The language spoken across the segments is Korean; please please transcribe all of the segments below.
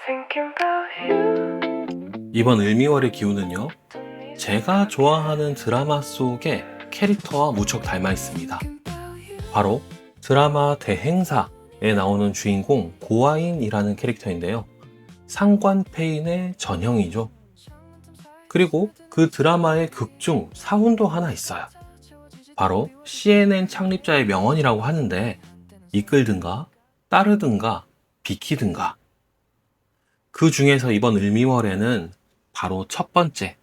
thinking about you. 이번 을미월의 기운은요, 제가 좋아하는 드라마 속의 캐릭터와 무척 닮아 있습니다. 바로 드라마 대행사에 나오는 주인공 고아인이라는 캐릭터인데요. 상관폐인의 전형이죠. 그리고 그 드라마의 극중 사훈도 하나 있어요. 바로 CNN 창립자의 명언이라고 하는데, 이끌든가 따르든가 비키든가. 그 중에서 이번 을미월에는 바로 첫 번째,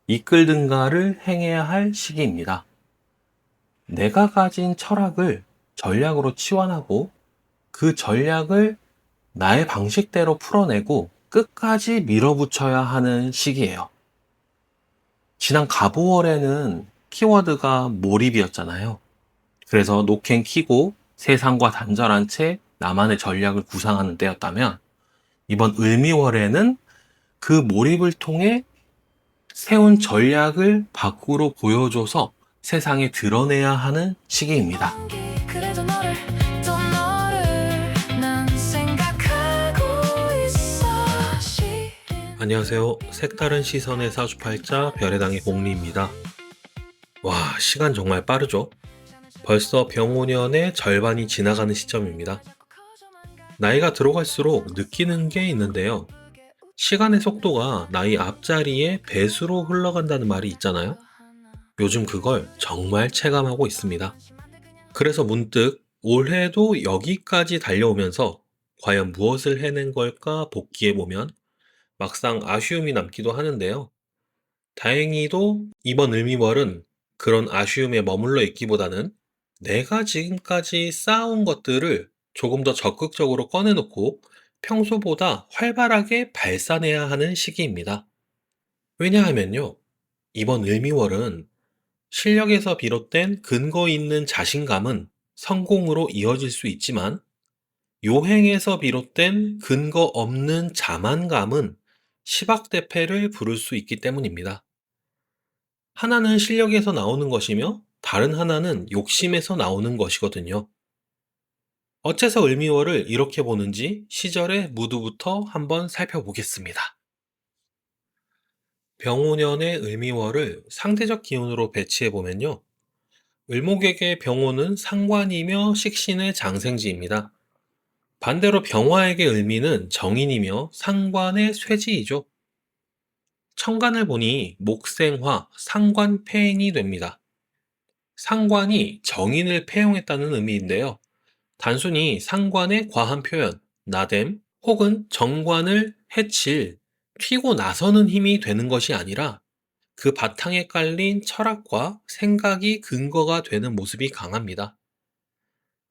이끌든가를 행해야 할 시기입니다. 내가 가진 철학을 전략으로 치환하고 그 전략을 나의 방식대로 풀어내고 끝까지 밀어붙여야 하는 시기예요. 지난 갑오월에는 키워드가 몰입이었잖아요. 그래서 노캔 키고 세상과 단절한 채 나만의 전략을 구상하는 때였다면, 이번 을미월에는 그 몰입을 통해 세운 전략을 밖으로 보여줘서 세상에 드러내야 하는 시기입니다. 그래도 너를 또 너를 난 생각하고 있어. 안녕하세요. 색다른 시선의 사주팔자 별의당의 복리입니다. 와, 시간 정말 빠르죠? 벌써 병오년의 절반이 지나가는 시점입니다. 나이가 들어갈수록 느끼는 게 있는데요. 시간의 속도가 나이 앞자리의 배수로 흘러간다는 말이 있잖아요. 요즘 그걸 정말 체감하고 있습니다. 그래서 문득 올해도 여기까지 달려오면서 과연 무엇을 해낸 걸까 복기해보면 막상 아쉬움이 남기도 하는데요. 다행히도 이번 을미월은 그런 아쉬움에 머물러 있기보다는 내가 지금까지 쌓아온 것들을 조금 더 적극적으로 꺼내놓고 평소보다 활발하게 발산해야 하는 시기입니다. 왜냐하면요, 이번 을미월은 실력에서 비롯된 근거 있는 자신감은 성공으로 이어질 수 있지만, 요행에서 비롯된 근거 없는 자만감은 시박대패를 부를 수 있기 때문입니다. 하나는 실력에서 나오는 것이며 다른 하나는 욕심에서 나오는 것이거든요. 어째서 을미월을 이렇게 보는지 시절의 무드부터 한번 살펴보겠습니다. 병오년의 을미월을 상대적 기운으로 배치해보면요, 을목에게 병오는 상관이며 식신의 장생지입니다. 반대로 병화에게 을미는 정인이며 상관의 쇠지이죠. 천간을 보니 목생화, 상관폐인이 됩니다. 상관이 정인을 폐용했다는 의미인데요. 단순히 상관의 과한 표현, 나댐, 혹은 정관을 해칠, 튀고 나서는 힘이 되는 것이 아니라 그 바탕에 깔린 철학과 생각이 근거가 되는 모습이 강합니다.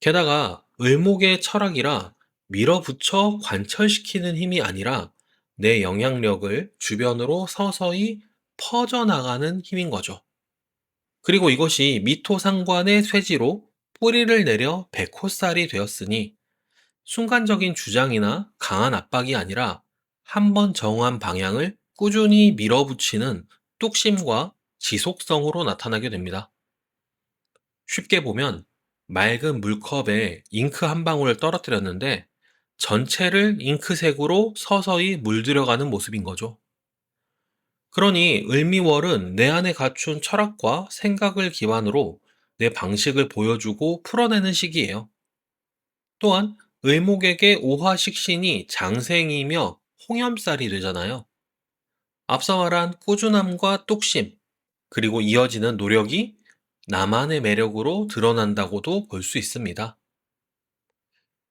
게다가 을목의 철학이라 밀어붙여 관철시키는 힘이 아니라 내 영향력을 주변으로 서서히 퍼져나가는 힘인 거죠. 그리고 이것이 미토상관의 쇠지로 뿌리를 내려 백호살이 되었으니 순간적인 주장이나 강한 압박이 아니라 한번 정한 방향을 꾸준히 밀어붙이는 뚝심과 지속성으로 나타나게 됩니다. 쉽게 보면 맑은 물컵에 잉크 한 방울을 떨어뜨렸는데 전체를 잉크색으로 서서히 물들여가는 모습인 거죠. 그러니 을미월은 내 안에 갖춘 철학과 생각을 기반으로 내 방식을 보여주고 풀어내는 시기예요. 또한 을목에게 오화식신이 장생이며 홍염살이 되잖아요. 앞서 말한 꾸준함과 뚝심, 그리고 이어지는 노력이 나만의 매력으로 드러난다고도 볼 수 있습니다.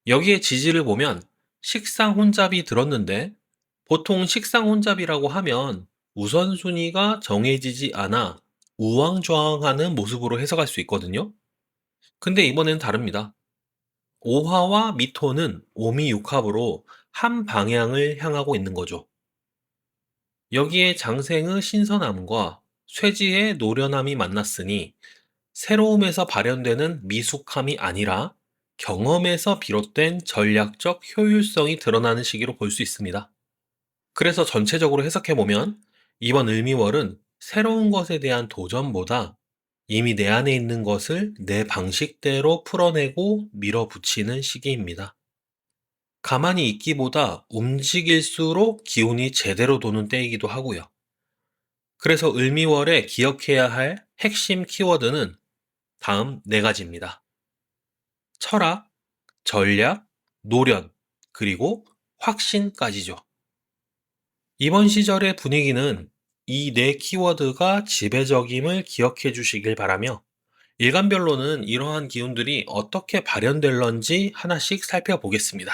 여기에 지지를 보면 식상 혼잡이 들었는데, 보통 식상 혼잡이라고 하면 우선순위가 정해지지 않아 우왕좌왕하는 모습으로 해석할 수 있거든요. 근데 이번엔 다릅니다. 오화와 미토는 오미육합으로 한 방향을 향하고 있는 거죠. 여기에 장생의 신선함과 쇠지의 노련함이 만났으니 새로움에서 발현되는 미숙함이 아니라 경험에서 비롯된 전략적 효율성이 드러나는 시기로 볼 수 있습니다. 그래서 전체적으로 해석해보면 이번 을미월은 새로운 것에 대한 도전보다 이미 내 안에 있는 것을 내 방식대로 풀어내고 밀어붙이는 시기입니다. 가만히 있기보다 움직일수록 기운이 제대로 도는 때이기도 하고요. 그래서 을미월에 기억해야 할 핵심 키워드는 다음 네 가지입니다. 철학, 전략, 노련, 그리고 확신까지죠. 이번 시절의 분위기는 이 네 키워드가 지배적임을 기억해 주시길 바라며 일간별로는 이러한 기운들이 어떻게 발현될런지 하나씩 살펴보겠습니다.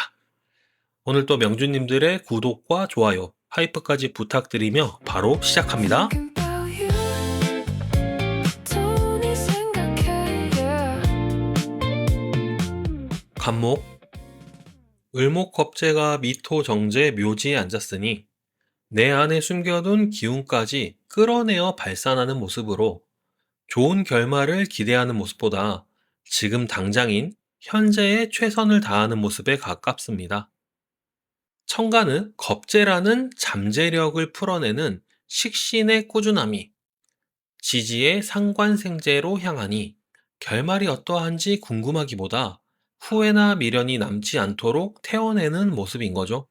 오늘도 명주님들의 구독과 좋아요, 하이프까지 부탁드리며 바로 시작합니다. Thinking about you. 돈이 생각해, yeah. 간목, 을목겁재가 미토 정제 묘지에 앉았으니 내 안에 숨겨둔 기운까지 끌어내어 발산하는 모습으로 좋은 결말을 기대하는 모습보다 지금 당장인 현재의 최선을 다하는 모습에 가깝습니다. 천간은 겁재라는 잠재력을 풀어내는 식신의 꾸준함이 지지의 상관생재로 향하니 결말이 어떠한지 궁금하기보다 후회나 미련이 남지 않도록 태워내는 모습인 거죠.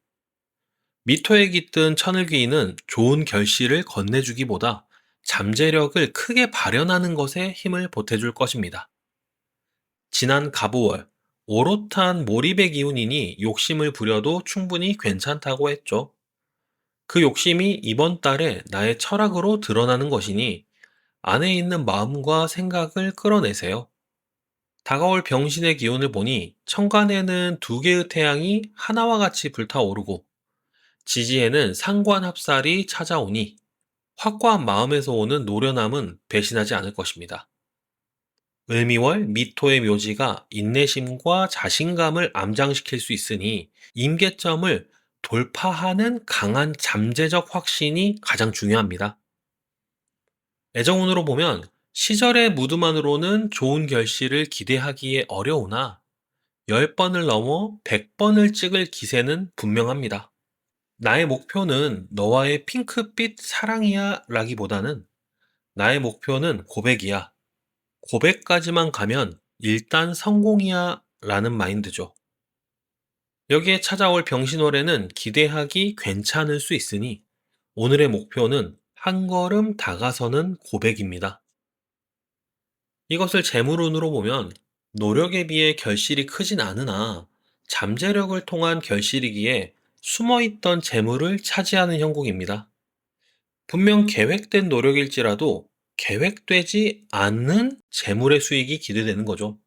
미토에 깃든 천을귀인은 좋은 결실을 건네주기보다 잠재력을 크게 발현하는 것에 힘을 보태줄 것입니다. 지난 갑오월, 오롯한 몰입의 기운이니 욕심을 부려도 충분히 괜찮다고 했죠. 그 욕심이 이번 달에 나의 철학으로 드러나는 것이니 안에 있는 마음과 생각을 끌어내세요. 다가올 병신의 기운을 보니 천간에는 두 개의 태양이 하나와 같이 불타오르고 지지에는 상관합살이 찾아오니 확고한 마음에서 오는 노련함은 배신하지 않을 것입니다. 을미월 미토의 묘지가 인내심과 자신감을 암장시킬 수 있으니 임계점을 돌파하는 강한 잠재적 확신이 가장 중요합니다. 애정운으로 보면 시절의 무드만으로는 좋은 결실을 기대하기에 어려우나 10번을 넘어 100번을 찍을 기세는 분명합니다. 나의 목표는 너와의 핑크빛 사랑이야 라기보다는 나의 목표는 고백이야. 고백까지만 가면 일단 성공이야 라는 마인드죠. 여기에 찾아올 병신월에는 기대하기 괜찮을 수 있으니 오늘의 목표는 한 걸음 다가서는 고백입니다. 이것을 재물운으로 보면 노력에 비해 결실이 크진 않으나 잠재력을 통한 결실이기에 숨어있던 재물을 차지하는 형국입니다. 분명 계획된 노력일지라도 계획되지 않는 재물의 수익이 기대되는 거죠.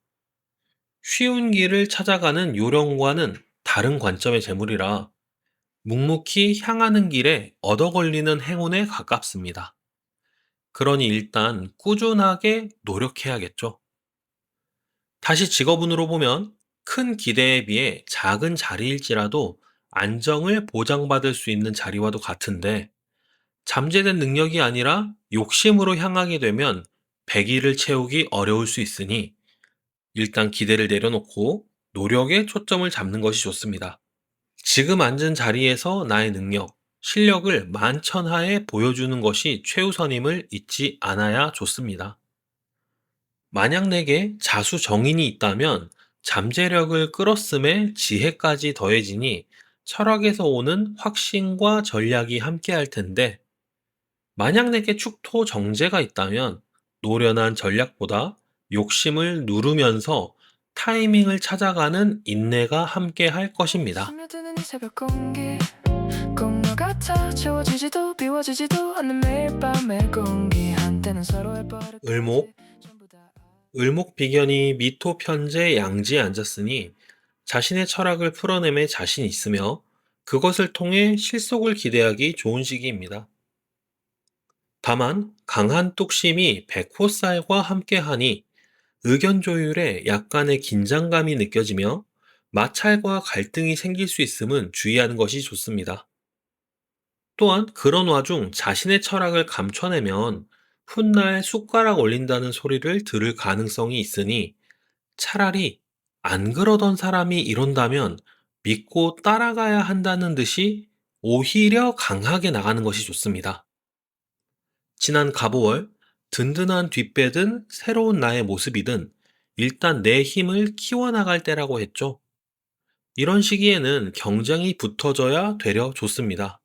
쉬운 길을 찾아가는 요령과는 다른 관점의 재물이라 묵묵히 향하는 길에 얻어 걸리는 행운에 가깝습니다. 그러니 일단 꾸준하게 노력해야겠죠. 다시 직업운으로 보면 큰 기대에 비해 작은 자리일지라도 안정을 보장받을 수 있는 자리와도 같은데 잠재된 능력이 아니라 욕심으로 향하게 되면 100일을 채우기 어려울 수 있으니 일단 기대를 내려놓고 노력에 초점을 잡는 것이 좋습니다. 지금 앉은 자리에서 나의 능력, 실력을 만천하에 보여주는 것이 최우선임을 잊지 않아야 좋습니다. 만약 내게 자수정인이 있다면 잠재력을 끌었음에 지혜까지 더해지니 철학에서 오는 확신과 전략이 함께할 텐데 만약 내게 축토 정제가 있다면 노련한 전략보다 욕심을 누르면서 타이밍을 찾아가는 인내가 함께할 것입니다. 스며드는 이 새벽 공기 공허 같아 채워지지도 비워지지도 않는 매일 밤의 공기 한때는 서로의 버릇 을목, 을목비견이 미토 편제 양지에 앉았으니 자신의 철학을 풀어내매 자신 있으며 그것을 통해 실속을 기대하기 좋은 시기입니다. 다만 강한 뚝심이 백호살과 함께하니 의견 조율에 약간의 긴장감이 느껴지며 마찰과 갈등이 생길 수 있음은 주의하는 것이 좋습니다. 또한 그런 와중 자신의 철학을 감춰내면 훗날 숟가락 올린다는 소리를 들을 가능성이 있으니 차라리 안 그러던 사람이 이런다면 믿고 따라가야 한다는 듯이 오히려 강하게 나가는 것이 좋습니다. 지난 갑오월 든든한 뒷배든 새로운 나의 모습이든 일단 내 힘을 키워나갈 때라고 했죠. 이런 시기에는 경쟁이 붙어져야 되려 좋습니다.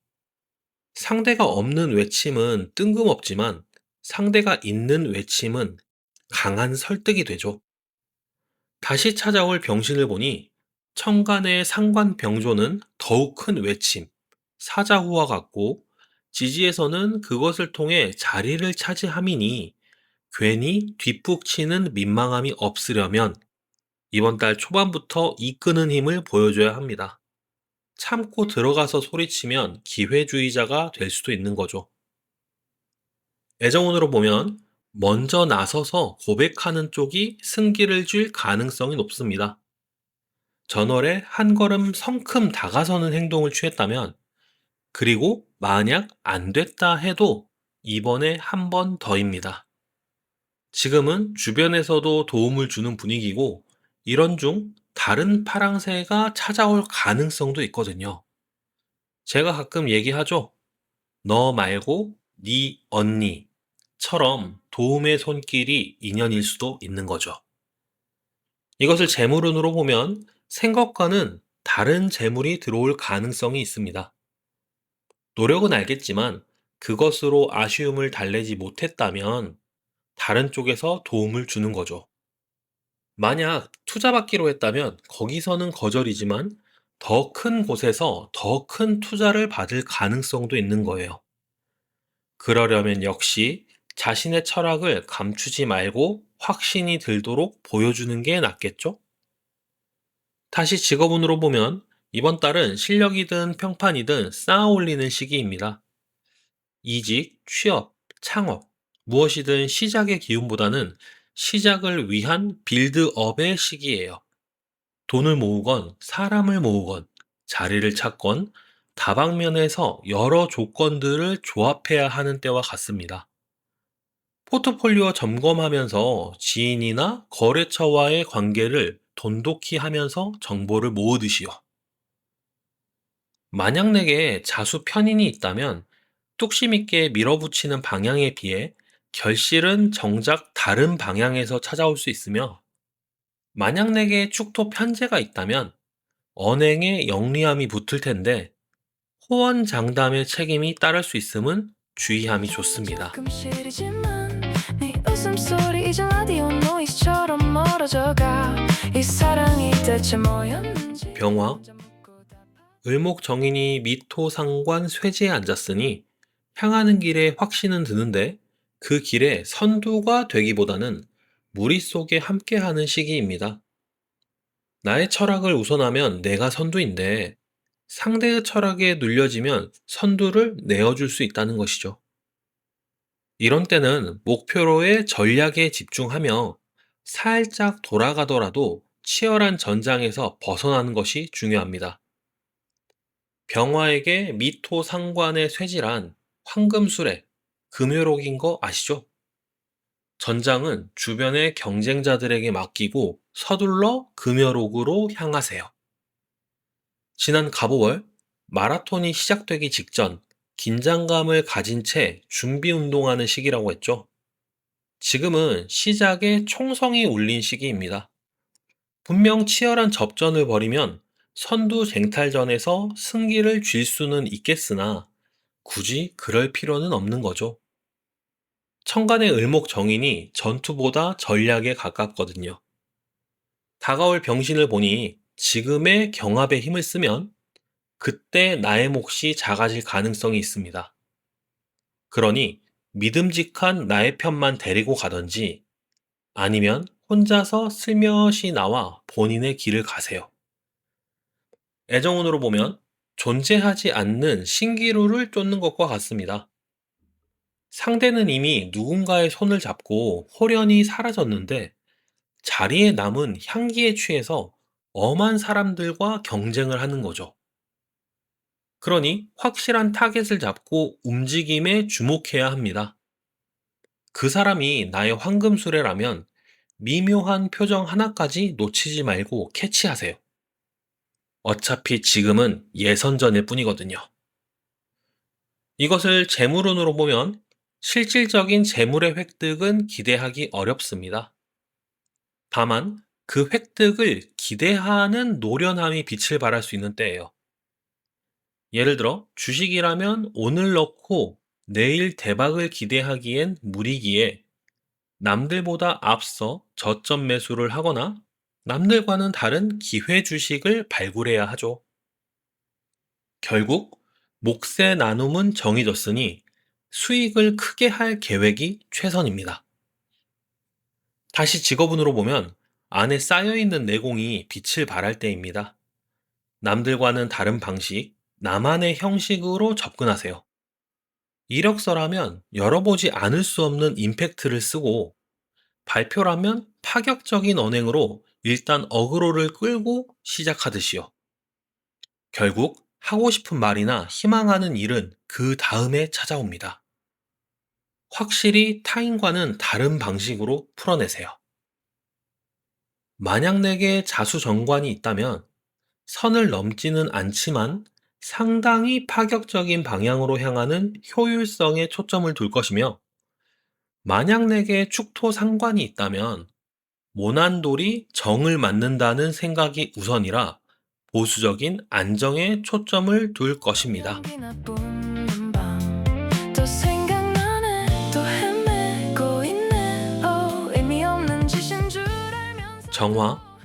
상대가 없는 외침은 뜬금없지만 상대가 있는 외침은 강한 설득이 되죠. 다시 찾아올 병신을 보니 천간의 상관병조는 더욱 큰 외침, 사자후와 같고 지지에서는 그것을 통해 자리를 차지함이니 괜히 뒷북치는 민망함이 없으려면 이번 달 초반부터 이끄는 힘을 보여줘야 합니다. 참고 들어가서 소리치면 기회주의자가 될 수도 있는 거죠. 애정운으로 보면 먼저 나서서 고백하는 쪽이 승기를 줄 가능성이 높습니다. 전월에 한 걸음 성큼 다가서는 행동을 취했다면, 그리고 만약 안 됐다 해도 이번에 한 번 더입니다. 지금은 주변에서도 도움을 주는 분위기고, 이런 중 다른 파랑새가 찾아올 가능성도 있거든요. 제가 가끔 얘기하죠. 너 말고 네 언니처럼 도움의 손길이 인연일 수도 있는 거죠. 이것을 재물운으로 보면 생각과는 다른 재물이 들어올 가능성이 있습니다. 노력은 알겠지만 그것으로 아쉬움을 달래지 못했다면 다른 쪽에서 도움을 주는 거죠. 만약 투자받기로 했다면 거기서는 거절이지만 더 큰 곳에서 더 큰 투자를 받을 가능성도 있는 거예요. 그러려면 역시 자신의 철학을 감추지 말고 확신이 들도록 보여주는 게 낫겠죠? 다시 직업운으로 보면 이번 달은 실력이든 평판이든 쌓아 올리는 시기입니다. 이직, 취업, 창업, 무엇이든 시작의 기운보다는 시작을 위한 빌드업의 시기예요. 돈을 모으건, 사람을 모으건, 자리를 찾건, 다방면에서 여러 조건들을 조합해야 하는 때와 같습니다. 포트폴리오 점검하면서 지인이나 거래처와의 관계를 돈독히 하면서 정보를 모으듯이요. 만약 내게 자수 편인이 있다면 뚝심 있게 밀어붙이는 방향에 비해 결실은 정작 다른 방향에서 찾아올 수 있으며, 만약 내게 축토 편제가 있다면 언행에 영리함이 붙을 텐데 호언장담의 책임이 따를 수 있음은 주의함이 좋습니다. 조금 시리지만 네 웃음소리 이제 라디오 노이즈처럼 멀어져가. 이 사랑이 대체 뭐였는지 병화, 을목정인이 미토상관 쇠지에 앉았으니 향하는 길에 확신은 드는데 그 길에 선두가 되기보다는 무리 속에 함께하는 시기입니다. 나의 철학을 우선하면 내가 선두인데 상대의 철학에 눌려지면 선두를 내어줄 수 있다는 것이죠. 이런 때는 목표로의 전략에 집중하며 살짝 돌아가더라도 치열한 전장에서 벗어나는 것이 중요합니다. 병화에게 미토 상관의 쇠질한 황금술에 금요록인 거 아시죠? 전장은 주변의 경쟁자들에게 맡기고 서둘러 금요록으로 향하세요. 지난 갑오월 마라톤이 시작되기 직전 긴장감을 가진 채 준비 운동하는 시기라고 했죠. 지금은 시작에 총성이 울린 시기입니다. 분명 치열한 접전을 벌이면 선두 쟁탈전에서 승기를 쥘 수는 있겠으나 굳이 그럴 필요는 없는 거죠. 천간의 을목 정인이 전투보다 전략에 가깝거든요. 다가올 병신을 보니 지금의 경합에 힘을 쓰면 그때 나의 몫이 작아질 가능성이 있습니다. 그러니 믿음직한 나의 편만 데리고 가든지 아니면 혼자서 슬며시 나와 본인의 길을 가세요. 애정운으로 보면 존재하지 않는 신기루를 쫓는 것과 같습니다. 상대는 이미 누군가의 손을 잡고 홀연히 사라졌는데 자리에 남은 향기에 취해서 엄한 사람들과 경쟁을 하는 거죠. 그러니 확실한 타겟을 잡고 움직임에 주목해야 합니다. 그 사람이 나의 황금수레라면 미묘한 표정 하나까지 놓치지 말고 캐치하세요. 어차피 지금은 예선전일 뿐이거든요. 이것을 재물운으로 보면 실질적인 재물의 획득은 기대하기 어렵습니다. 다만 그 획득을 기대하는 노련함이 빛을 발할 수 있는 때예요. 예를 들어 주식이라면 오늘 넣고 내일 대박을 기대하기엔 무리기에 남들보다 앞서 저점 매수를 하거나 남들과는 다른 기회 주식을 발굴해야 하죠. 결국 몫의 나눔은 정해졌으니 수익을 크게 할 계획이 최선입니다. 다시 직업운으로 보면 안에 쌓여있는 내공이 빛을 발할 때입니다. 남들과는 다른 방식, 나만의 형식으로 접근하세요. 이력서라면 열어보지 않을 수 없는 임팩트를 쓰고 발표라면 파격적인 언행으로 일단 어그로를 끌고 시작하듯이요. 결국 하고 싶은 말이나 희망하는 일은 그 다음에 찾아옵니다. 확실히 타인과는 다른 방식으로 풀어내세요. 만약 내게 자수정관이 있다면 선을 넘지는 않지만 상당히 파격적인 방향으로 향하는 효율성에 초점을 둘 것이며, 만약 내게 축토상관이 있다면 모난돌이 정을 맞는다는 생각이 우선이라 보수적인 안정에 초점을 둘 것입니다. 연기 나쁜 밤 또 생각나네 또 헤매고 있네 의미 없는 짓인 줄 알면서 정화,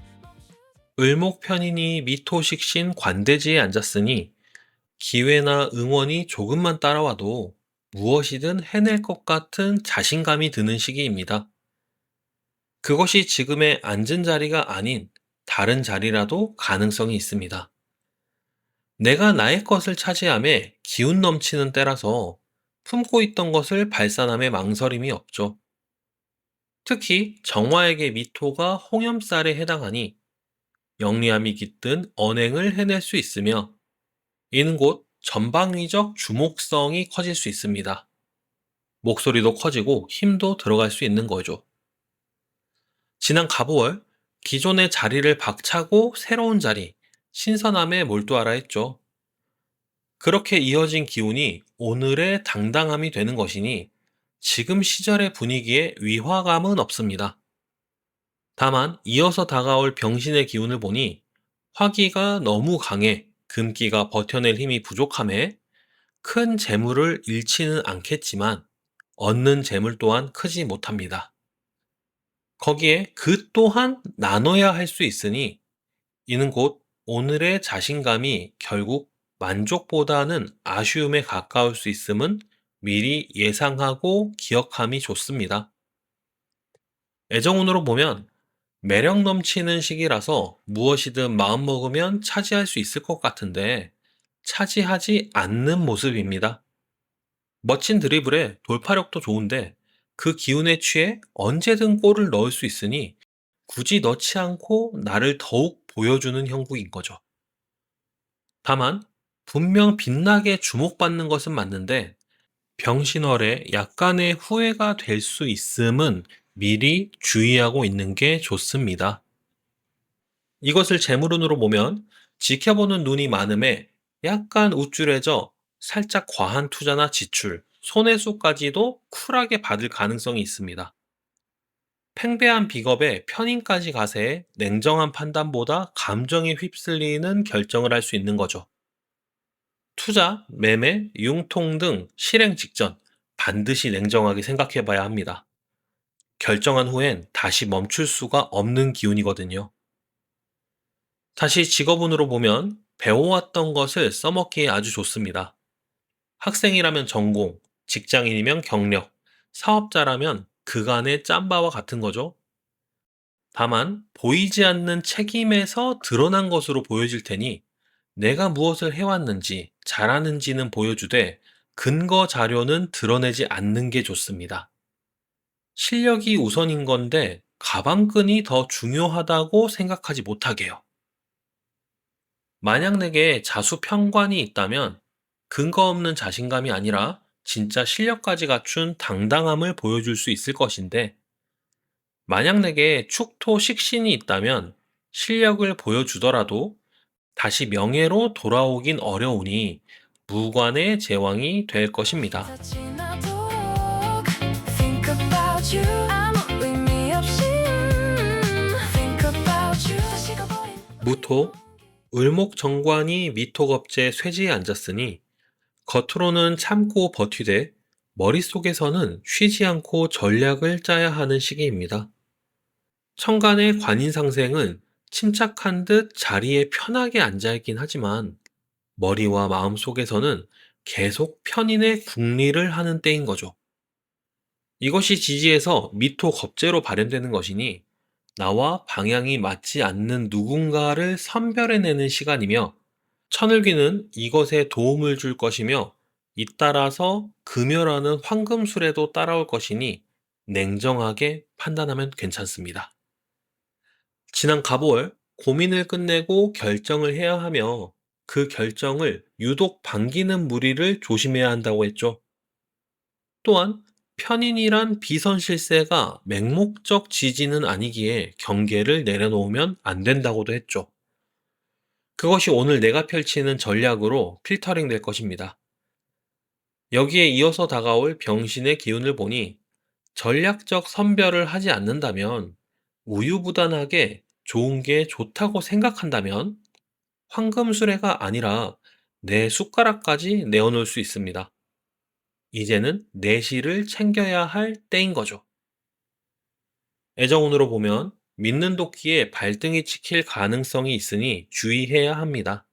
을목편인이 미토식신 관대지에 앉았으니 기회나 응원이 조금만 따라와도 무엇이든 해낼 것 같은 자신감이 드는 시기입니다. 그것이 지금의 앉은 자리가 아닌 다른 자리라도 가능성이 있습니다. 내가 나의 것을 차지함에 기운 넘치는 때라서 품고 있던 것을 발산함에 망설임이 없죠. 특히 정화에게 미토가 홍염살에 해당하니 영리함이 깃든 언행을 해낼 수 있으며, 이는 곧 전방위적 주목성이 커질 수 있습니다. 목소리도 커지고 힘도 들어갈 수 있는 거죠. 지난 갑오월, 기존의 자리를 박차고 새로운 자리, 신선함에 몰두하라 했죠. 그렇게 이어진 기운이 오늘의 당당함이 되는 것이니 지금 시절의 분위기에 위화감은 없습니다. 다만 이어서 다가올 병신의 기운을 보니 화기가 너무 강해 금기가 버텨낼 힘이 부족함에 큰 재물을 잃지는 않겠지만 얻는 재물 또한 크지 못합니다. 거기에 그 또한 나눠야 할 수 있으니 이는 곧 오늘의 자신감이 결국 만족보다는 아쉬움에 가까울 수 있음은 미리 예상하고 기억함이 좋습니다. 애정운으로 보면 매력 넘치는 시기라서 무엇이든 마음먹으면 차지할 수 있을 것 같은데 차지하지 않는 모습입니다. 멋진 드리블에 돌파력도 좋은데 그 기운에 취해 언제든 골을 넣을 수 있으니 굳이 넣지 않고 나를 더욱 보여주는 형국인 거죠. 다만 분명 빛나게 주목받는 것은 맞는데 병신월에 약간의 후회가 될 수 있음은 미리 주의하고 있는 게 좋습니다. 이것을 재물운으로 보면 지켜보는 눈이 많음에 약간 우쭐해져 살짝 과한 투자나 지출, 손해수까지도 쿨하게 받을 가능성이 있습니다. 팽배한 비겁에 편인까지 가세해 냉정한 판단보다 감정에 휩쓸리는 결정을 할 수 있는 거죠. 투자, 매매, 융통 등 실행 직전 반드시 냉정하게 생각해 봐야 합니다. 결정한 후엔 다시 멈출 수가 없는 기운이거든요. 다시 직업운으로 보면 배워왔던 것을 써먹기에 아주 좋습니다. 학생이라면 전공, 직장인이면 경력, 사업자라면 그간의 짬바와 같은 거죠. 다만 보이지 않는 책임에서 드러난 것으로 보여질 테니 내가 무엇을 해왔는지 잘하는지는 보여주되 근거 자료는 드러내지 않는 게 좋습니다. 실력이 우선인 건데 가방끈이 더 중요하다고 생각하지 못하게요. 만약 내게 자수평관이 있다면 근거 없는 자신감이 아니라 진짜 실력까지 갖춘 당당함을 보여줄 수 있을 것인데, 만약 내게 축토 식신이 있다면 실력을 보여주더라도 다시 명예로 돌아오긴 어려우니 무관의 제왕이 될 것입니다. 다 지나도록 Think about you 아무 의미 없이 Think about 무토, 을목정관이 미토겁제 쇠지에 앉았으니 겉으로는 참고 버티되 머릿속에서는 쉬지 않고 전략을 짜야 하는 시기입니다. 천간의 관인상생은 침착한 듯 자리에 편하게 앉아있긴 하지만 머리와 마음속에서는 계속 편인의 궁리를 하는 때인 거죠. 이것이 지지에서 미토 겁재로 발현되는 것이니 나와 방향이 맞지 않는 누군가를 선별해내는 시간이며 천을귀는 이것에 도움을 줄 것이며 잇따라서 금요라는 황금술에도 따라올 것이니 냉정하게 판단하면 괜찮습니다. 지난 갑오월 고민을 끝내고 결정을 해야 하며 그 결정을 유독 반기는 무리를 조심해야 한다고 했죠. 또한 편인이란 비선실세가 맹목적 지지는 아니기에 경계를 내려놓으면 안 된다고도 했죠. 그것이 오늘 내가 펼치는 전략으로 필터링 될 것입니다. 여기에 이어서 다가올 병신의 기운을 보니 전략적 선별을 하지 않는다면 우유부단하게 좋은 게 좋다고 생각한다면 황금수레가 아니라 내 숟가락까지 내어놓을 수 있습니다. 이제는 내실을 챙겨야 할 때인 거죠. 애정운으로 보면 믿는 도끼에 발등이 찍힐 가능성이 있으니 주의해야 합니다.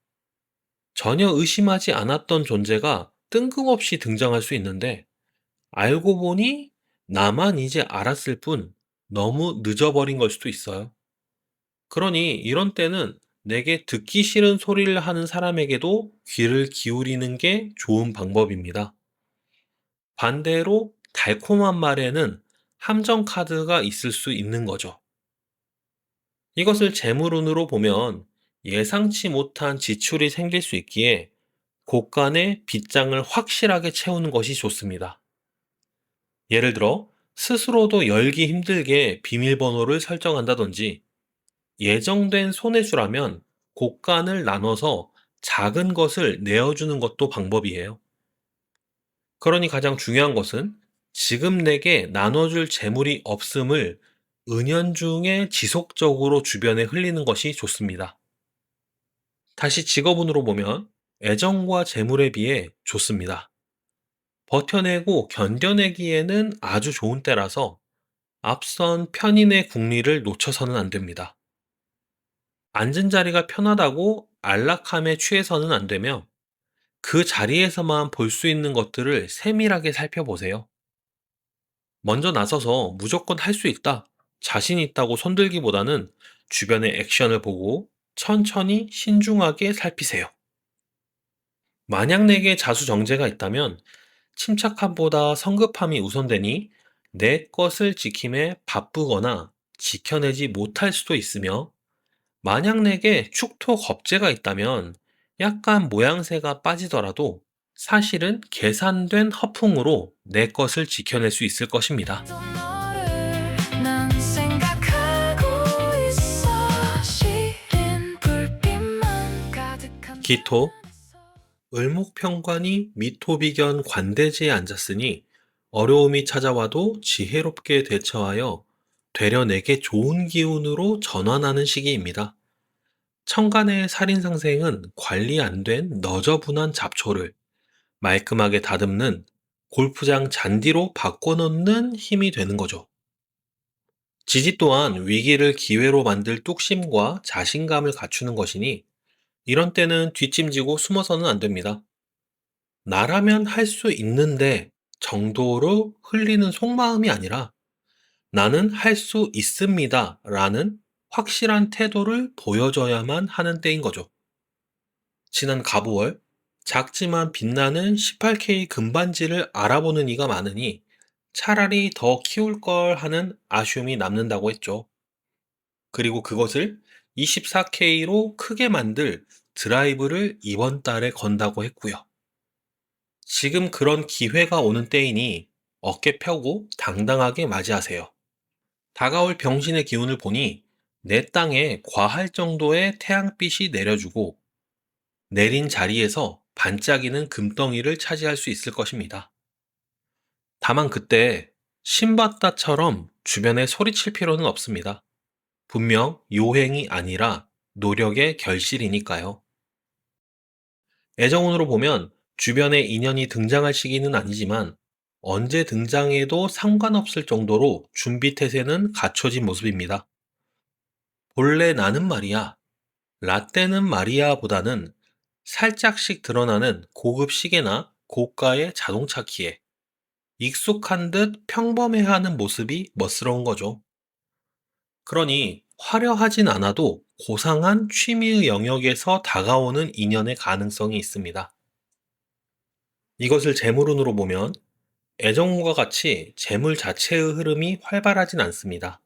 전혀 의심하지 않았던 존재가 뜬금없이 등장할 수 있는데 알고 보니 나만 이제 알았을 뿐 너무 늦어버린 걸 수도 있어요. 그러니 이런 때는 내게 듣기 싫은 소리를 하는 사람에게도 귀를 기울이는 게 좋은 방법입니다. 반대로 달콤한 말에는 함정 카드가 있을 수 있는 거죠. 이것을 재물운으로 보면 예상치 못한 지출이 생길 수 있기에 곳간의 빗장을 확실하게 채우는 것이 좋습니다. 예를 들어 스스로도 열기 힘들게 비밀번호를 설정한다든지 예정된 손해수라면 곳간을 나눠서 작은 것을 내어주는 것도 방법이에요. 그러니 가장 중요한 것은 지금 내게 나눠줄 재물이 없음을 은연중에 지속적으로 주변에 흘리는 것이 좋습니다. 다시 직업운으로 보면 애정과 재물에 비해 좋습니다. 버텨내고 견뎌내기에는 아주 좋은 때라서 앞선 편인의 궁리를 놓쳐서는 안 됩니다. 앉은 자리가 편하다고 안락함에 취해서는 안 되며 그 자리에서만 볼 수 있는 것들을 세밀하게 살펴보세요. 먼저 나서서 무조건 할 수 있다, 자신 있다고 손들기보다는 주변의 액션을 보고 천천히 신중하게 살피세요. 만약 내게 자수정제가 있다면 침착함보다 성급함이 우선되니 내 것을 지킴에 바쁘거나 지켜내지 못할 수도 있으며 만약 내게 축토 겁재가 있다면 약간 모양새가 빠지더라도 사실은 계산된 허풍으로 내 것을 지켜낼 수 있을 것입니다. 또 너를 난 생각하고 있어. 시린 불빛만 가득한 기토, 을목평관이 미토비견 관대지에 앉았으니 어려움이 찾아와도 지혜롭게 대처하여 되려 내게 좋은 기운으로 전환하는 시기입니다. 천간의 살인상생은 관리 안 된 너저분한 잡초를 말끔하게 다듬는 골프장 잔디로 바꿔놓는 힘이 되는 거죠. 지지 또한 위기를 기회로 만들 뚝심과 자신감을 갖추는 것이니 이런 때는 뒷짐지고 숨어서는 안 됩니다. 나라면 할 수 있는데 정도로 흘리는 속마음이 아니라 나는 할 수 있습니다 라는 확실한 태도를 보여줘야만 하는 때인 거죠. 지난 갑오월 작지만 빛나는 18K 금반지를 알아보는 이가 많으니 차라리 더 키울 걸 하는 아쉬움이 남는다고 했죠. 그리고 그것을 24K로 크게 만들 드라이브를 이번 달에 건다고 했고요. 지금 그런 기회가 오는 때이니 어깨 펴고 당당하게 맞이하세요. 다가올 병신의 기운을 보니 내 땅에 과할 정도의 태양빛이 내려주고 내린 자리에서 반짝이는 금덩이를 차지할 수 있을 것입니다. 다만 그때 신받다처럼 주변에 소리칠 필요는 없습니다. 분명 요행이 아니라 노력의 결실이니까요. 애정운으로 보면 주변에 인연이 등장할 시기는 아니지만 언제 등장해도 상관없을 정도로 준비 태세는 갖춰진 모습입니다. 본래 나는 말이야, 라떼는 마리아보다는 살짝씩 드러나는 고급 시계나 고가의 자동차 키에 익숙한 듯 평범해하는 모습이 멋스러운 거죠. 그러니 화려하진 않아도 고상한 취미의 영역에서 다가오는 인연의 가능성이 있습니다. 이것을 재물운으로 보면 애정운과 같이 재물 자체의 흐름이 활발하진 않습니다.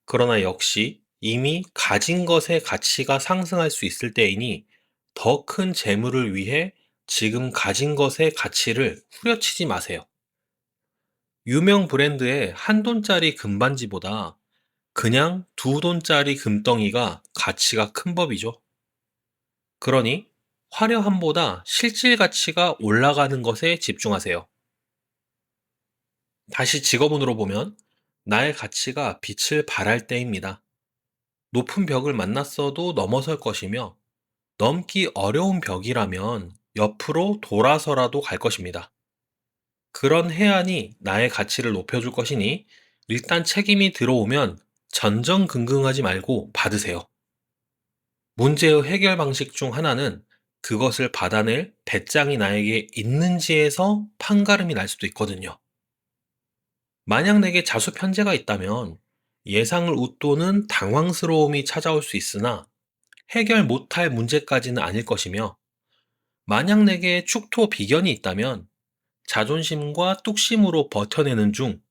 그러나 역시 이미 가진 것의 가치가 상승할 수 있을 때이니 더 큰 재물을 위해 지금 가진 것의 가치를 후려치지 마세요. 유명 브랜드의 한 돈짜리 금반지보다 그냥 두 돈짜리 금덩이가 가치가 큰 법이죠. 그러니 화려함보다 실질 가치가 올라가는 것에 집중하세요. 다시 직업운으로 보면 나의 가치가 빛을 발할 때입니다. 높은 벽을 만났어도 넘어설 것이며 넘기 어려운 벽이라면 옆으로 돌아서라도 갈 것입니다. 그런 해안이 나의 가치를 높여줄 것이니 일단 책임이 들어오면 전전긍긍하지 말고 받으세요. 문제의 해결 방식 중 하나는 그것을 받아낼 배짱이 나에게 있는지에서 판가름이 날 수도 있거든요. 만약 내게 자수 편제가 있다면 예상을 웃도는 당황스러움이 찾아올 수 있으나 해결 못할 문제까지는 아닐 것이며, 만약 내게 축토 비견이 있다면 자존심과 뚝심으로 버텨내는 중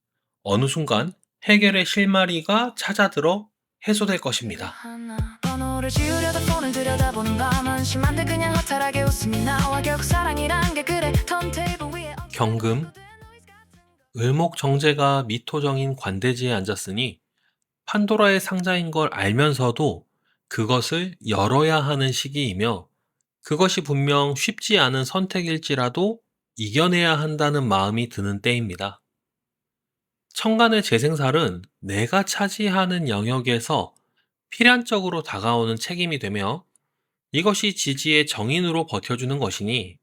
어느 순간 해결의 실마리가 찾아들어 해소될 것입니다. 하나 번호를 지우려다 폰을 들여다보는 밤 한심한데 그냥 허탈하게 웃음이 나와 결국 사랑이란 게 그래 턴테이블 위에 경금, 을목정제가 미토정인 관대지에 앉았으니 판도라의 상자인 걸 알면서도 그것을 열어야 하는 시기이며, 그것이 분명 쉽지 않은 선택일지라도 이겨내야 한다는 마음이 드는 때입니다. 천간의 재생살은 내가 차지하는 영역에서 필연적으로 다가오는 책임이 되며, 이것이 지지의 정인으로 버텨주는 것이니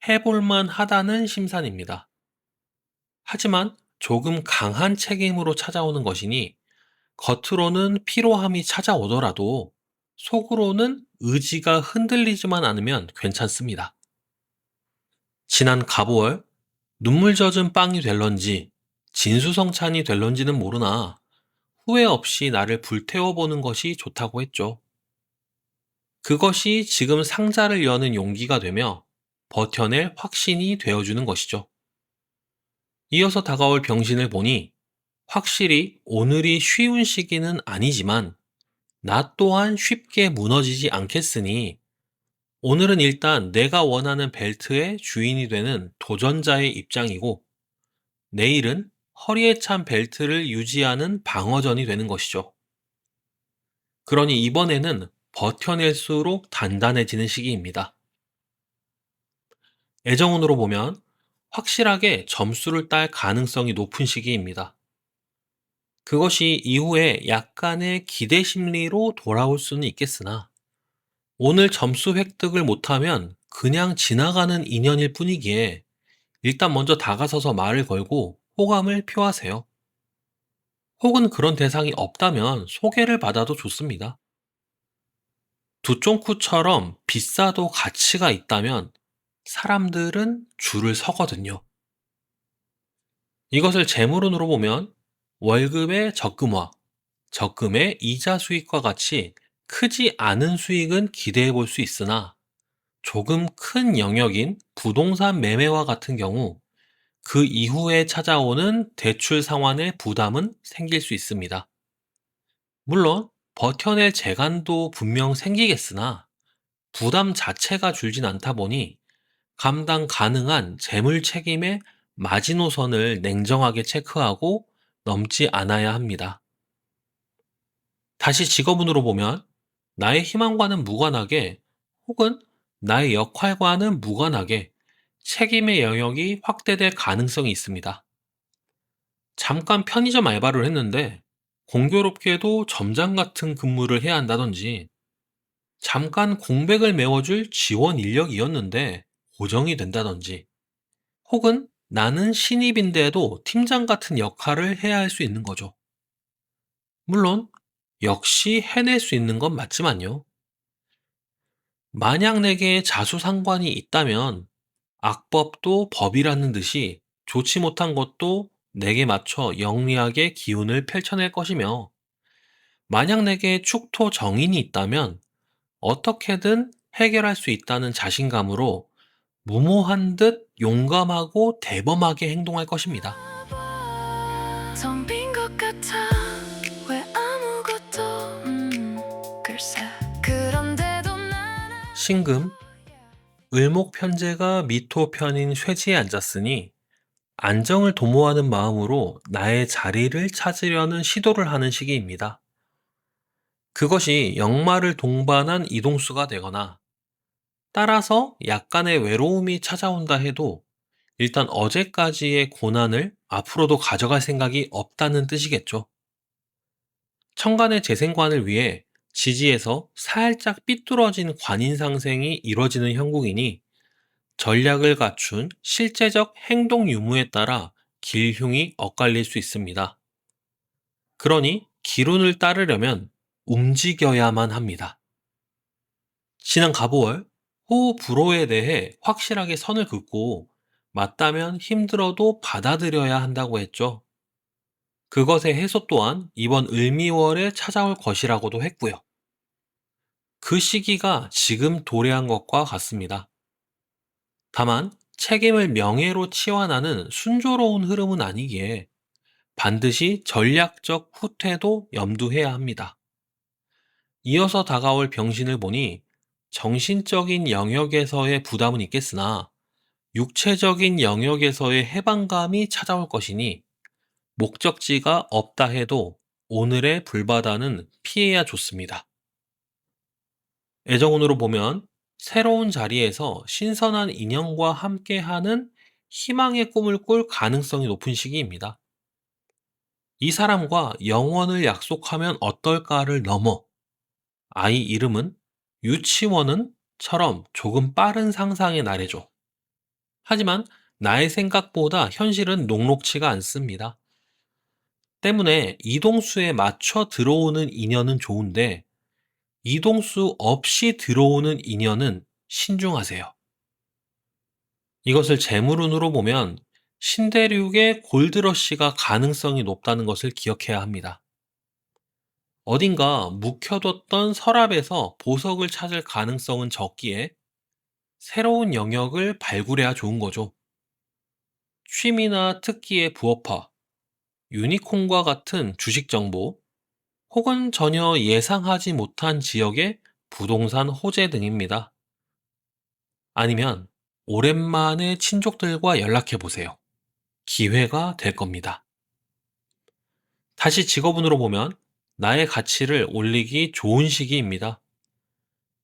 해볼만 하다는 심산입니다. 하지만 조금 강한 책임으로 찾아오는 것이니 겉으로는 피로함이 찾아오더라도 속으로는 의지가 흔들리지만 않으면 괜찮습니다. 지난 갑오월 눈물 젖은 빵이 될런지 진수성찬이 될런지는 모르나 후회 없이 나를 불태워보는 것이 좋다고 했죠. 그것이 지금 상자를 여는 용기가 되며 버텨낼 확신이 되어주는 것이죠. 이어서 다가올 병신을 보니 확실히 오늘이 쉬운 시기는 아니지만 나 또한 쉽게 무너지지 않겠으니 오늘은 일단 내가 원하는 벨트의 주인이 되는 도전자의 입장이고, 내일은 허리에 찬 벨트를 유지하는 방어전이 되는 것이죠. 그러니 이번에는 버텨낼수록 단단해지는 시기입니다. 애정운으로 보면 확실하게 점수를 딸 가능성이 높은 시기입니다. 그것이 이후에 약간의 기대 심리로 돌아올 수는 있겠으나 오늘 점수 획득을 못하면 그냥 지나가는 인연일 뿐이기에 일단 먼저 다가서서 말을 걸고 호감을 표하세요. 혹은 그런 대상이 없다면 소개를 받아도 좋습니다. 두쫑쿠처럼 비싸도 가치가 있다면 사람들은 줄을 서거든요. 이것을 재물운으로 보면 월급의 적금화, 적금의 이자 수익과 같이 크지 않은 수익은 기대해 볼 수 있으나 조금 큰 영역인 부동산 매매와 같은 경우 그 이후에 찾아오는 대출 상환의 부담은 생길 수 있습니다. 물론 버텨낼 재간도 분명 생기겠으나 부담 자체가 줄진 않다 보니 감당 가능한 재물 책임의 마지노선을 냉정하게 체크하고 넘지 않아야 합니다. 다시 직업운으로 보면 나의 희망과는 무관하게 혹은 나의 역할과는 무관하게 책임의 영역이 확대될 가능성이 있습니다. 잠깐 편의점 알바를 했는데 공교롭게도 점장 같은 근무를 해야 한다든지, 잠깐 공백을 메워줄 지원 인력이었는데 고정이 된다든지, 혹은 나는 신입인데도 팀장 같은 역할을 해야 할 수 있는 거죠. 물론, 역시 해낼 수 있는 건 맞지만요. 만약 내게 자수상관이 있다면 악법도 법이라는 듯이 좋지 못한 것도 내게 맞춰 영리하게 기운을 펼쳐낼 것이며, 만약 내게 축토 정인이 있다면 어떻게든 해결할 수 있다는 자신감으로 무모한 듯 용감하고 대범하게 행동할 것입니다. 텅 빈 것 같아 왜 아무것도 글쎄 그런데도 나는 신금, 을목편제가 미토편인 쇠지에 앉았으니 안정을 도모하는 마음으로 나의 자리를 찾으려는 시도를 하는 시기입니다. 그것이 역마를 동반한 이동수가 되거나 따라서 약간의 외로움이 찾아온다 해도 일단 어제까지의 고난을 앞으로도 가져갈 생각이 없다는 뜻이겠죠. 천간의 재생관을 위해 지지에서 살짝 삐뚤어진 관인상생이 이뤄지는 형국이니 전략을 갖춘 실제적 행동 유무에 따라 길흉이 엇갈릴 수 있습니다. 그러니 기룬을 따르려면 움직여야만 합니다. 지난 갑오월 호우 불호에 대해 확실하게 선을 긋고 맞다면 힘들어도 받아들여야 한다고 했죠. 그것의 해소 또한 이번 을미월에 찾아올 것이라고도 했고요. 그 시기가 지금 도래한 것과 같습니다. 다만 책임을 명예로 치환하는 순조로운 흐름은 아니기에 반드시 전략적 후퇴도 염두해야 합니다. 이어서 다가올 병신을 보니 정신적인 영역에서의 부담은 있겠으나 육체적인 영역에서의 해방감이 찾아올 것이니 목적지가 없다 해도 오늘의 불바다는 피해야 좋습니다. 애정운으로 보면 새로운 자리에서 신선한 인연과 함께하는 희망의 꿈을 꿀 가능성이 높은 시기입니다. 이 사람과 영원을 약속하면 어떨까를 넘어 아이 이름은 유치원은 처럼 조금 빠른 상상의 나래죠. 하지만 나의 생각보다 현실은 녹록치가 않습니다. 때문에 이동수에 맞춰 들어오는 인연은 좋은데 이동수 없이 들어오는 인연은 신중하세요. 이것을 재물운으로 보면 신대륙의 골드러시가 가능성이 높다는 것을 기억해야 합니다. 어딘가 묵혀뒀던 서랍에서 보석을 찾을 가능성은 적기에 새로운 영역을 발굴해야 좋은 거죠. 취미나 특기의 부업화, 유니콘과 같은 주식 정보, 혹은 전혀 예상하지 못한 지역의 부동산 호재 등입니다. 아니면 오랜만에 친족들과 연락해 보세요. 기회가 될 겁니다. 다시 직업운으로 보면 나의 가치를 올리기 좋은 시기입니다.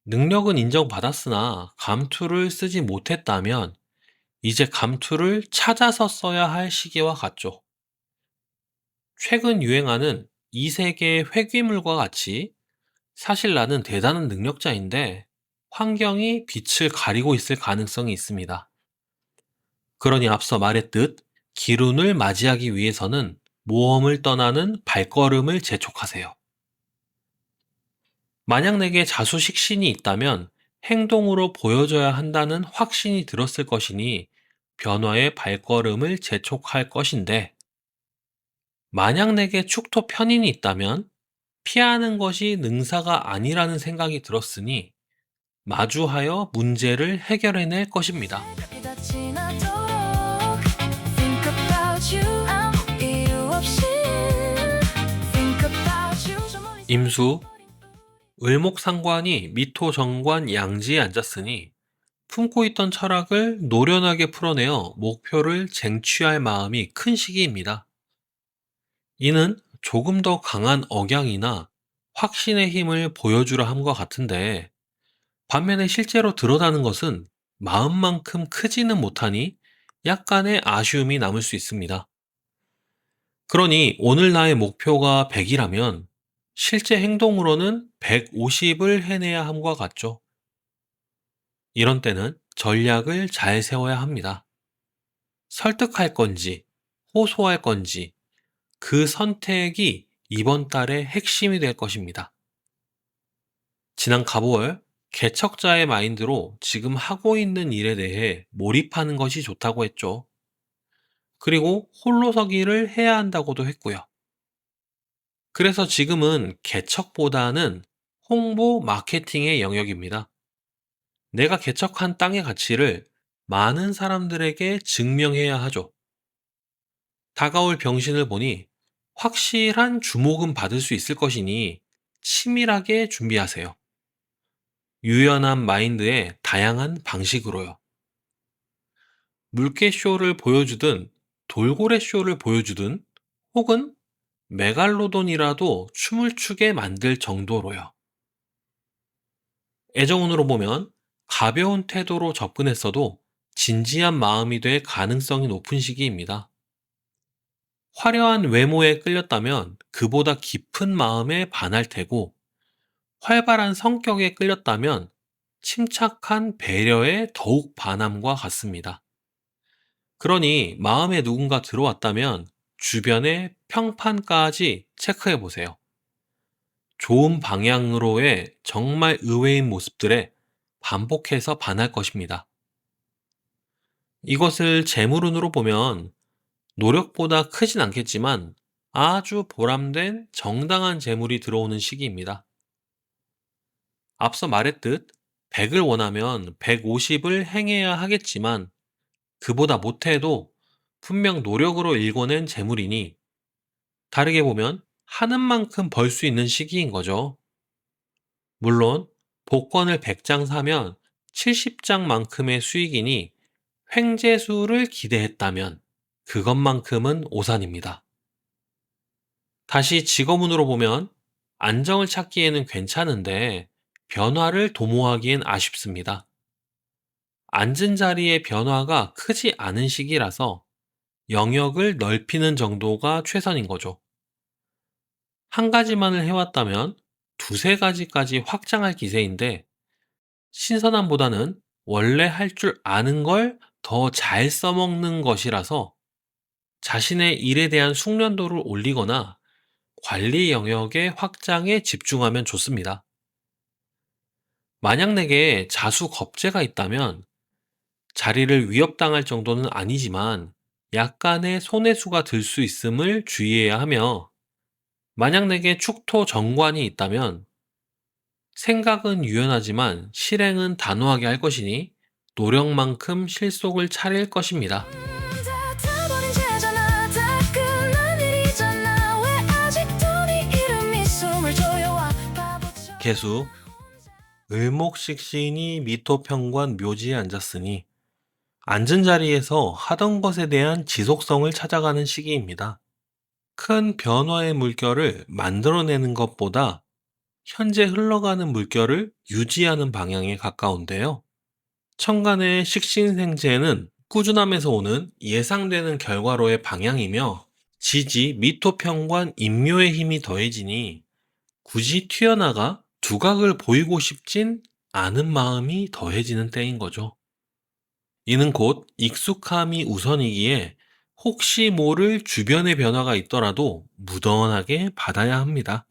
능력은 인정받았으나 감투를 쓰지 못했다면 이제 감투를 찾아서 써야 할 시기와 같죠. 최근 유행하는 이 세계의 회귀물과 같이 사실 나는 대단한 능력자인데 환경이 빛을 가리고 있을 가능성이 있습니다. 그러니 앞서 말했듯 기룬을 맞이하기 위해서는 모험을 떠나는 발걸음을 재촉하세요. 만약 내게 자수식신이 있다면 행동으로 보여줘야 한다는 확신이 들었을 것이니 변화의 발걸음을 재촉할 것인데, 만약 내게 축토 편인이 있다면 피하는 것이 능사가 아니라는 생각이 들었으니 마주하여 문제를 해결해낼 것입니다. 여기 다 지나도록 Think about you 아무 이유 없이 Think about you 저 멀리 임수, 을목상관이 미토정관 양지에 앉았으니 품고 있던 철학을 노련하게 풀어내어 목표를 쟁취할 마음이 큰 시기입니다. 이는 조금 더 강한 억양이나 확신의 힘을 보여주려 함과 같은데, 반면에 실제로 드러나는 것은 마음만큼 크지는 못하니 약간의 아쉬움이 남을 수 있습니다. 그러니 오늘 나의 목표가 100이라면 실제 행동으로는 150을 해내야 함과 같죠. 이런 때는 전략을 잘 세워야 합니다. 설득할 건지, 호소할 건지, 그 선택이 이번 달의 핵심이 될 것입니다. 지난 가보월 개척자의 마인드로 지금 하고 있는 일에 대해 몰입하는 것이 좋다고 했죠. 그리고 홀로서기를 해야 한다고도 했고요. 그래서 지금은 개척보다는 홍보 마케팅의 영역입니다. 내가 개척한 땅의 가치를 많은 사람들에게 증명해야 하죠. 다가올 병신을 보니 확실한 주목은 받을 수 있을 것이니 치밀하게 준비하세요. 유연한 마인드의 다양한 방식으로요. 물개쇼를 보여주든 돌고래 쇼를 보여주든 혹은 메갈로돈이라도 춤을 추게 만들 정도로요. 애정운으로 보면 가벼운 태도로 접근했어도 진지한 마음이 될 가능성이 높은 시기입니다. 화려한 외모에 끌렸다면 그보다 깊은 마음에 반할 테고, 활발한 성격에 끌렸다면 침착한 배려에 더욱 반함과 같습니다. 그러니 마음에 누군가 들어왔다면 주변의 평판까지 체크해 보세요. 좋은 방향으로의 정말 의외인 모습들에 반복해서 반할 것입니다. 이것을 재물운으로 보면 노력보다 크진 않겠지만 아주 보람된 정당한 재물이 들어오는 시기입니다. 앞서 말했듯 100을 원하면 150을 행해야 하겠지만 그보다 못해도 분명 노력으로 일궈낸 재물이니 다르게 보면 하는 만큼 벌 수 있는 시기인 거죠. 물론 복권을 100장 사면 70장만큼의 수익이니 횡재수를 기대했다면 그것만큼은 오산입니다. 다시 직업운으로 보면 안정을 찾기에는 괜찮은데 변화를 도모하기엔 아쉽습니다. 앉은 자리의 변화가 크지 않은 시기라서 영역을 넓히는 정도가 최선인 거죠. 한 가지만을 해왔다면 두세 가지까지 확장할 기세인데 신선함보다는 원래 할 줄 아는 걸 더 잘 써먹는 것이라서 자신의 일에 대한 숙련도를 올리거나 관리 영역의 확장에 집중하면 좋습니다. 만약 내게 자수 겁재가 있다면 자리를 위협당할 정도는 아니지만 약간의 손해수가 들 수 있음을 주의해야 하며, 만약 내게 축토 정관이 있다면 생각은 유연하지만 실행은 단호하게 할 것이니 노력만큼 실속을 차릴 것입니다. 다 타버린 채잖아. 다 끝난 일이잖아. 왜 아직도 네 이름이 숨을 조여와 바보처럼. 개수 을목식신이 미토평관 묘지에 앉았으니 앉은 자리에서 하던 것에 대한 지속성을 찾아가는 시기입니다. 큰 변화의 물결을 만들어내는 것보다 현재 흘러가는 물결을 유지하는 방향에 가까운데요. 천간의 식신생재는 꾸준함에서 오는 예상되는 결과로의 방향이며 지지, 미토평관, 인묘의 힘이 더해지니 굳이 튀어나가 두각을 보이고 싶진 않은 마음이 더해지는 때인 거죠. 이는 곧 익숙함이 우선이기에 혹시 모를 주변의 변화가 있더라도 무던하게 받아야 합니다.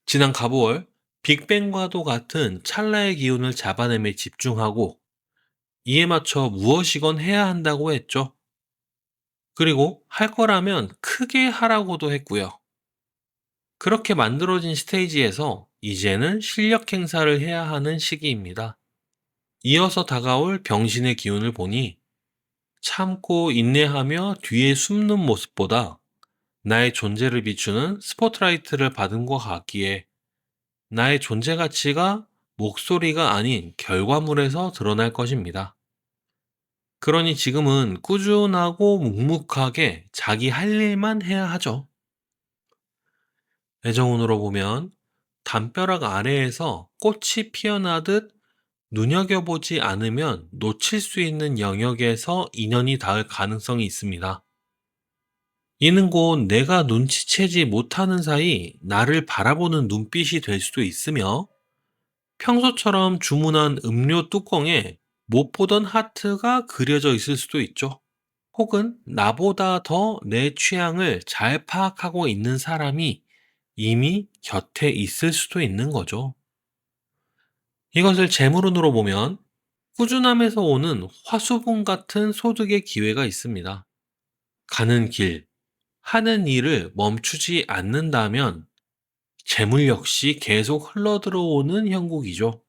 지난 가보월 빅뱅과도 같은 찰나의 기운을 잡아냄에 집중하고 이에 맞춰 무엇이건 해야 한다고 했죠. 그리고 할 거라면 크게 하라고도 했고요. 그렇게 만들어진 스테이지에서 이제는 실력 행사를 해야 하는 시기입니다. 이어서 다가올 병신의 기운을 보니 참고 인내하며 뒤에 숨는 모습보다 나의 존재를 비추는 스포트라이트를 받은 것 같기에 나의 존재 가치가 목소리가 아닌 결과물에서 드러날 것입니다. 그러니 지금은 꾸준하고 묵묵하게 자기 할 일만 해야 하죠. 애정운으로 보면 담벼락 아래에서 꽃이 피어나듯 눈여겨보지 않으면 놓칠 수 있는 영역에서 인연이 닿을 가능성이 있습니다. 이는 곧 내가 눈치채지 못하는 사이 나를 바라보는 눈빛이 될 수도 있으며, 평소처럼 주문한 음료 뚜껑에 못 보던 하트가 그려져 있을 수도 있죠. 혹은 나보다 더 내 취향을 잘 파악하고 있는 사람이 이미 곁에 있을 수도 있는 거죠. 이것을 재물운으로 보면 꾸준함에서 오는 화수분 같은 소득의 기회가 있습니다. 가는 길, 하는 일을 멈추지 않는다면 재물 역시 계속 흘러들어오는 형국이죠.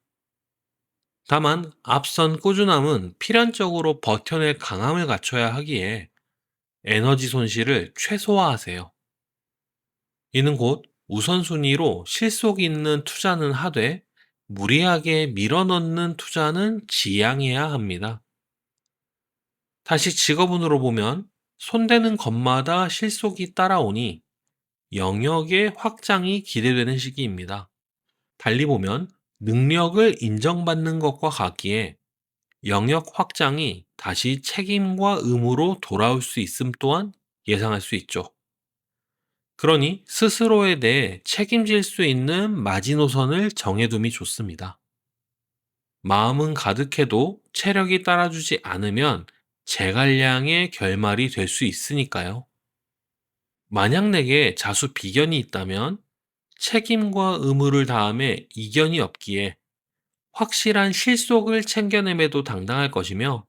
다만 앞선 꾸준함은 필연적으로 버텨낼 강함을 갖춰야 하기에 에너지 손실을 최소화하세요. 이는 곧 우선순위로 실속 있는 투자는 하되 무리하게 밀어넣는 투자는 지양해야 합니다. 다시 직업운으로 보면 손대는 것마다 실속이 따라오니 영역의 확장이 기대되는 시기입니다. 달리 보면 능력을 인정받는 것과 같기에 영역 확장이 다시 책임과 의무로 돌아올 수 있음 또한 예상할 수 있죠. 그러니 스스로에 대해 책임질 수 있는 마지노선을 정해둠이 좋습니다. 마음은 가득해도 체력이 따라주지 않으면 제갈량의 결말이 될 수 있으니까요. 만약 내게 자수 비견이 있다면 책임과 의무를 다함에 이견이 없기에 확실한 실속을 챙겨냄에도 당당할 것이며,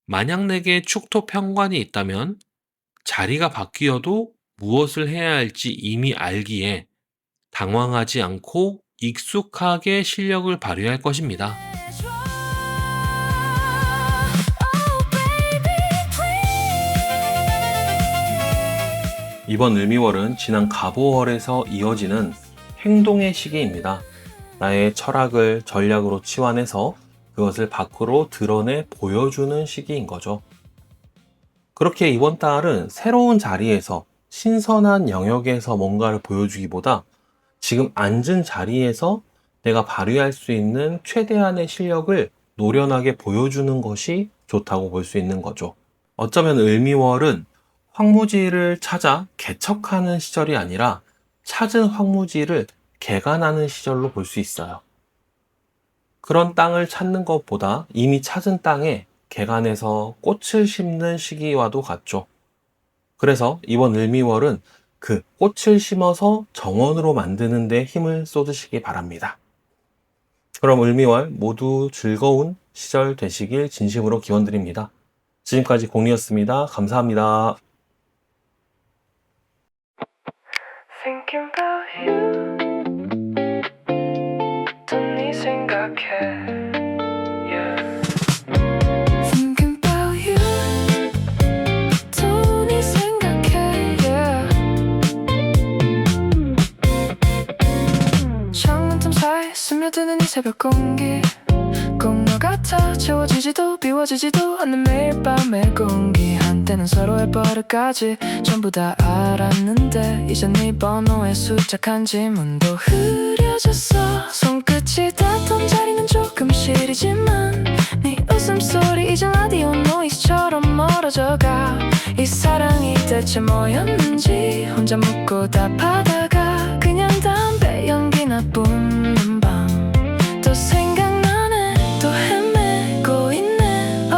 만약 내게 축토 편관이 있다면 자리가 바뀌어도 무엇을 해야 할지 이미 알기에 당황하지 않고 익숙하게 실력을 발휘할 것입니다. 이번 을미월은 지난 갑오월에서 이어지는 행동의 시기입니다. 나의 철학을 전략으로 치환해서 그것을 밖으로 드러내 보여주는 시기인 거죠. 그렇게 이번 달은 새로운 자리에서 신선한 영역에서 뭔가를 보여주기보다 지금 앉은 자리에서 내가 발휘할 수 있는 최대한의 실력을 노련하게 보여주는 것이 좋다고 볼 수 있는 거죠. 어쩌면 을미월은 황무지를 찾아 개척하는 시절이 아니라 찾은 황무지를 개간하는 시절로 볼 수 있어요. 그런 땅을 찾는 것보다 이미 찾은 땅에 개간해서 꽃을 심는 시기와도 같죠. 그래서 이번 을미월은 그 꽃을 심어서 정원으로 만드는 데 힘을 쏟으시기 바랍니다. 그럼 을미월 모두 즐거운 시절 되시길 진심으로 기원드립니다. 지금까지 공리였습니다. 감사합니다. Thinking about you 또 네 생각해 yeah. Thinking about you 또 네 생각해 yeah. 창문 틈 사이 스며드는 이 새벽 공기 꼭 너 같아 채워지지도 비워지지도 않는 매일 밤의 공기 한때는 서로의 버릇까지 전부 다 알았는데 이젠 네 번호에 수작한 지문도 흐려졌어 손끝이 닿던 자리는 조금 시리지만 네 웃음소리 이젠 라디오 노이즈처럼 멀어져가 이 사랑이 대체 뭐였는지 혼자 묻고 답하다가 그냥 담배 연기나 뿜는 밤 또 생각나네 또 헤매고 있네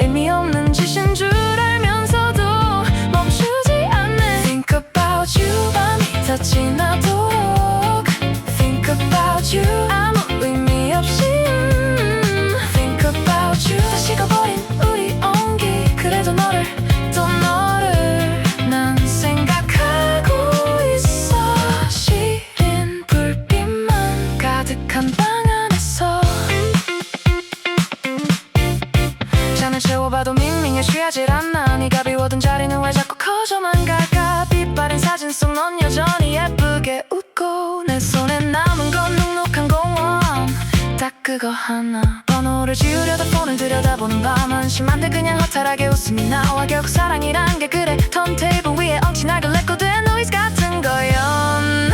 의미 없는 짓인 줄 알면서도 멈추지 않네 Think about you 밤이 다 지나도록 Think about you 아무 의미 없이 Think about you 다시 가버린 우리 온기 그래도 너를 또 너를 난 생각하고 있어 시린 불빛만 가득한 방 잔을 채워봐도 밍밍해 취하질 않아 네가 비워둔 자리는 왜 자꾸 커져만 갈까 빛바랜 사진 속 넌 여전히 예쁘게 웃고 내 손에 남은 건 눅눅한 공원 딱 그거 하나 번호를 지우려다 폰을 들여다보는 밤은 심한데 그냥 허탈하게 웃음이 나와 결국 사랑이란 게 그래 턴테이블 위에 엉친 알고 레코드의 노이즈 같은 거였나